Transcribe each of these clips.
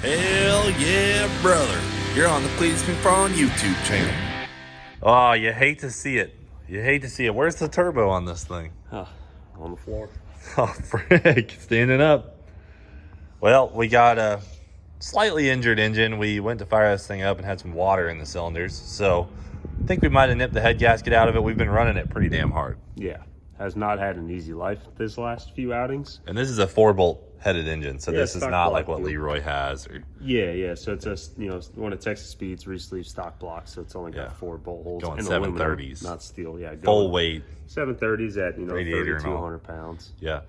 Hell yeah, brother. You're on the Cleetus McFarland YouTube channel. Oh, you hate to see it. You hate to see it. Where's the turbo on this thing? On the floor. Oh, frick. Standing up. Well, we got a slightly injured engine. We went to fire this thing up and had some water in the cylinders. So I think we might have nipped the head gasket out of it. We've been running it pretty damn hard. Yeah. Has not had an easy life this last few outings. And this is a 4-bolt headed engine, so this is not like what block. Leroy has. Or... Yeah. So it's a one of Texas Speed's re-sleeve stock blocks, so it's only got 4 bolt holes. Going in 730s, aluminum, not steel. Yeah, full weight. 730s at radiator 3,200 pounds. Yeah,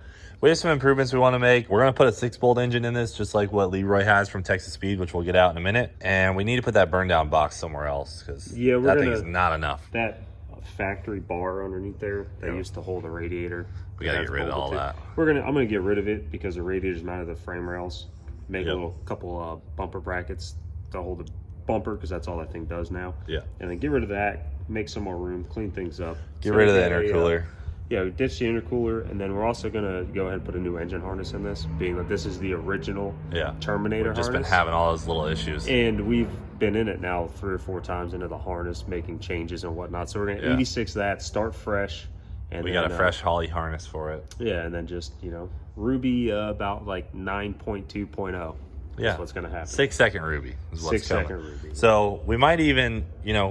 we have some improvements we want to make. We're gonna put a 6-bolt engine in this, just like what Leroy has from Texas Speed, which we'll get out in a minute. And we need to put that burn down box somewhere else because that thing is not enough. That factory bar underneath there that used to hold the radiator. We gotta get rid of all that. I'm gonna get rid of it because the radiator's mounted to the frame rails. Make a couple bumper brackets to hold the bumper because that's all that thing does now. Yeah. And then get rid of that. Make some more room. Clean things up. Get rid of the intercooler. We ditch the intercooler, and then we're also gonna go ahead and put a new engine harness in this, being that this is the original Terminator We've just harness. been having all those little issues. And we've been in it now 3 or 4 times into the harness, making changes and whatnot. So we're gonna 86 that, start fresh. And we got a fresh Holly harness for it. Yeah, and then just, Ruby about like 9.2.0. Yeah. That's what's going to happen. 6-second Ruby is what's 6-second Ruby. So we might even,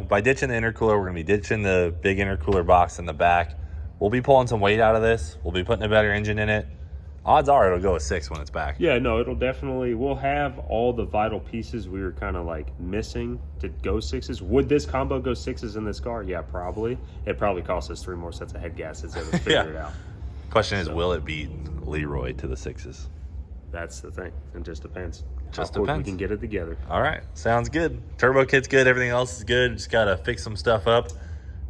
by ditching the intercooler, we're going to be ditching the big intercooler box in the back. We'll be pulling some weight out of this. We'll be putting a better engine in it. Odds are it'll go a 6 when it's back. Yeah, no, it'll definitely, we'll have all the vital pieces we were kind of like missing to go 6s. Would this combo go 6s in this car? Yeah, probably. It probably costs us 3 more sets of head gaskets to figure it out. Question is, will it beat Leroy to the 6s? That's the thing. It just depends. Just how quick depends. we can get it together. All right, sounds good. Turbo kit's good. Everything else is good. Just got to fix some stuff up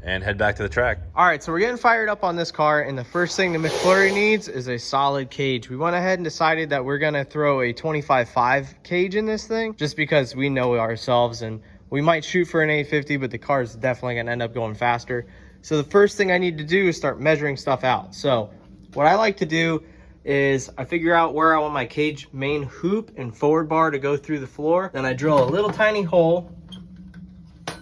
and head back to the track. All right, so we're getting fired up on this car, and the first thing the McFlurry needs is a solid cage. We went ahead and decided that we're gonna throw a 25.5 cage in this thing, just because we know ourselves, and we might shoot for an 850, but the car is definitely gonna end up going faster. So the first thing I need to do is start measuring stuff out. So what I like to do is I figure out where I want my cage main hoop and forward bar to go through the floor. Then I drill a little tiny hole,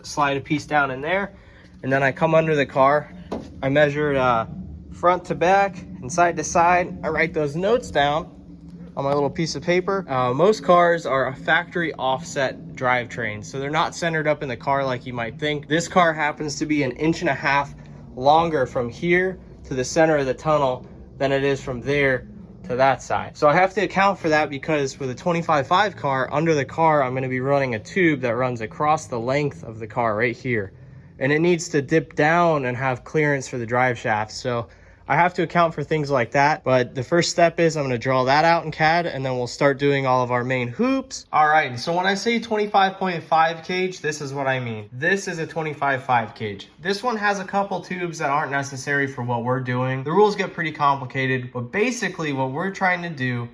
slide a piece down in there, and then I come under the car. I measure front to back and side to side. I write those notes down on my little piece of paper. Most cars are a factory offset drivetrain, so they're not centered up in the car like you might think. This car happens to be 1.5 inches longer from here to the center of the tunnel than it is from there to that side. So I have to account for that because with a 25.5 car, under the car, I'm gonna be running a tube that runs across the length of the car right here. And it needs to dip down and have clearance for the drive shaft. So I have to account for things like that. But the first step is I'm gonna draw that out in CAD, and then we'll start doing all of our main hoops. All right, so when I say 25.5 cage, this is what I mean. This is a 25.5 cage. This one has a couple tubes that aren't necessary for what we're doing. The rules get pretty complicated, but basically what we're trying to do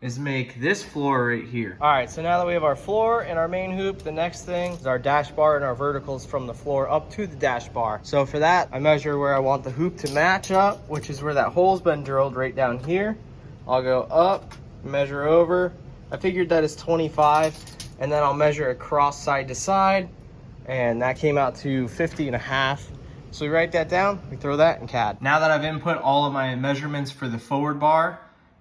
is make this floor right here. All right, so now that we have our floor and our main hoop, the next thing is our dash bar and our verticals from the floor up to the dash bar. So for that, I measure where I want the hoop to match up, which is where that hole's been drilled right down here. I'll go up, measure over. I figured that is 25, and then I'll measure across side to side, and that came out to 50.5. So we write that down, we throw that in CAD. Now that I've input all of my measurements for the forward bar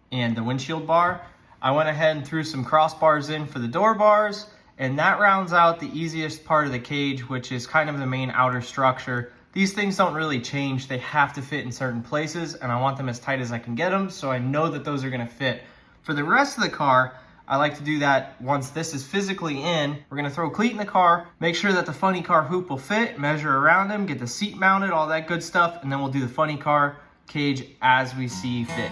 and the windshield bar, I went ahead and threw some crossbars in for the door bars, and that rounds out the easiest part of the cage, which is kind of the main outer structure. These things don't really change. They have to fit in certain places, and I want them as tight as I can get them, so I know that those are gonna fit. For the rest of the car, I like to do that once this is physically in. We're gonna throw a cleat in the car, make sure that the funny car hoop will fit, measure around him, get the seat mounted, all that good stuff, and then we'll do the funny car cage as we see fit.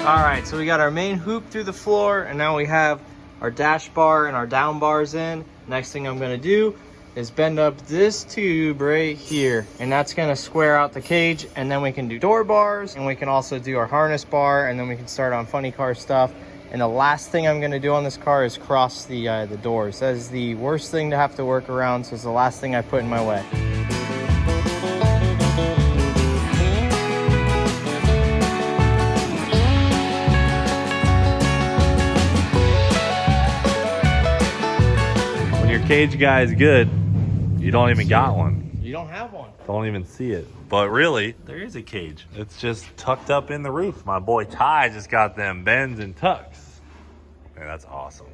All right, so we got our main hoop through the floor, and now we have our dash bar and our down bars in. Next thing I'm gonna do is bend up this tube right here, and that's gonna square out the cage, and then we can do door bars, and we can also do our harness bar, and then we can start on funny car stuff. And the last thing I'm gonna do on this car is cross the doors. That is the worst thing to have to work around, so it's the last thing I put in my way. When your cage guy is good, you don't even got one. You don't have one. Don't even see it. But really, there is a cage. It's just tucked up in the roof. My boy Ty just got them bends and tucks. Man, that's awesome.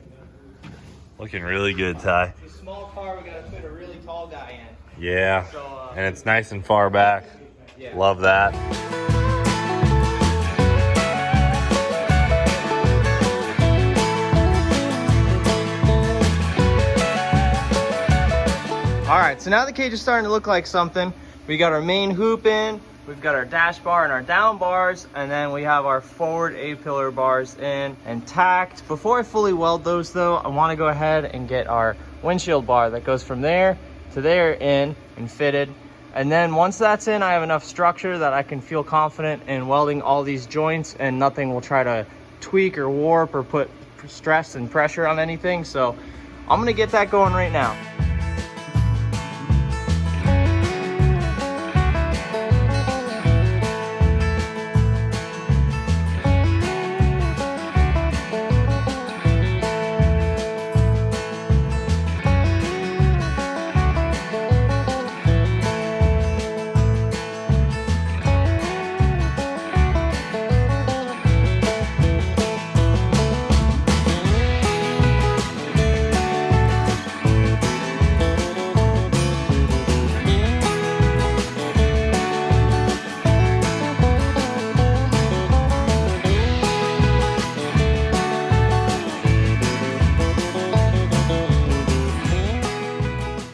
Looking really good, Ty. It's a small car, we gotta fit a really tall guy in. Yeah, So, and it's nice and far back. Yeah. Love that. All right, so now the cage is starting to look like something. We got our main hoop in, we've got our dash bar and our down bars, and then we have our forward A-pillar bars in and tacked. Before I fully weld those though, I wanna go ahead and get our windshield bar that goes from there to there in and fitted. And then once that's in, I have enough structure that I can feel confident in welding all these joints, and nothing will try to tweak or warp or put stress and pressure on anything. So I'm gonna get that going right now.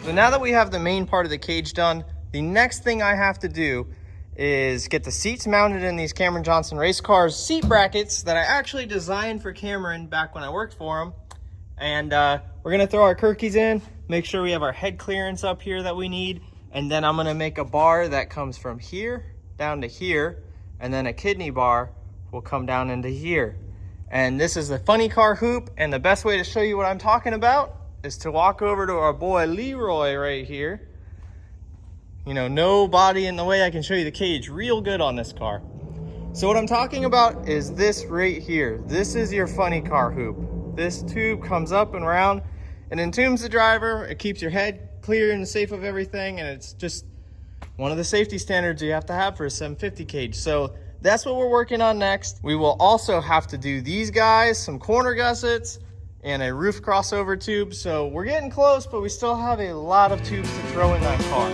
So now that we have the main part of the cage done, the next thing I have to do is get the seats mounted in these Cameron Johnson race cars seat brackets that I actually designed for Cameron back when I worked for him. And we're gonna throw our Kirkies in, make sure we have our head clearance up here that we need, and then I'm gonna make a bar that comes from here down to here, and then a kidney bar will come down into here. And this is the funny car hoop, and the best way to show you what I'm talking about is to walk over to our boy Leroy right here. You know, no body in the way. I can show you the cage real good on this car. So what I'm talking about is this right here. This is your funny car hoop. This tube comes up and around and entombs the driver. It keeps your head clear and safe of everything, and it's just one of the safety standards you have to have for a 750 cage. So that's what we're working on next. We will also have to do these guys, some corner gussets, and a roof crossover tube. So we're getting close, but we still have a lot of tubes to throw in that car.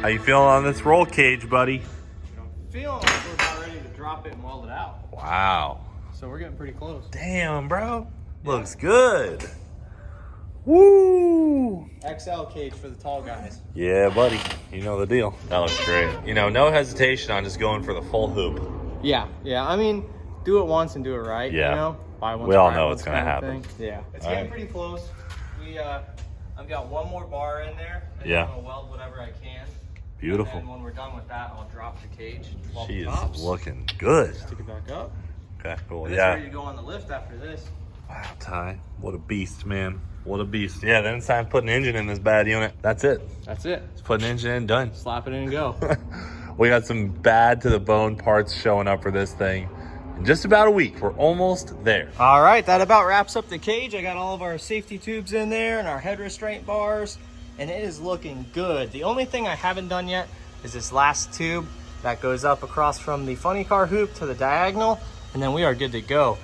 How you feeling on this roll cage, buddy? I'm feeling like we're about ready to drop it and weld it out. Wow. So we're getting pretty close. Damn, bro. Looks good. Woo! XL cage for the tall guys. Yeah, buddy. You know the deal. That looks great. You know, no hesitation on just going for the full hoop. Yeah. I mean, do it once and do it right. Yeah. You know, buy once. We all buy know once it's gonna kind of happen. thing. Yeah. It's All getting right. pretty close. I've got one more bar in there. And Yeah. I'm gonna weld whatever I can. Beautiful. And when we're done with that, I'll drop the cage. Weld She the is tops, looking good. stick it back up. Okay, cool. And Yeah. It's ready to go on the lift after this. Wow, Ty, what a beast, man. What a beast. Yeah, then it's time to put an engine in this bad unit. That's it. That's it. Just put an engine in, done. Slap it in and go. We got some bad to the bone parts showing up for this thing in just about a week. We're almost there. All right, that about wraps up the cage. I got all of our safety tubes in there and our head restraint bars, and it is looking good. The only thing I haven't done yet is this last tube that goes up across from the funny car hoop to the diagonal, and then we are good to go.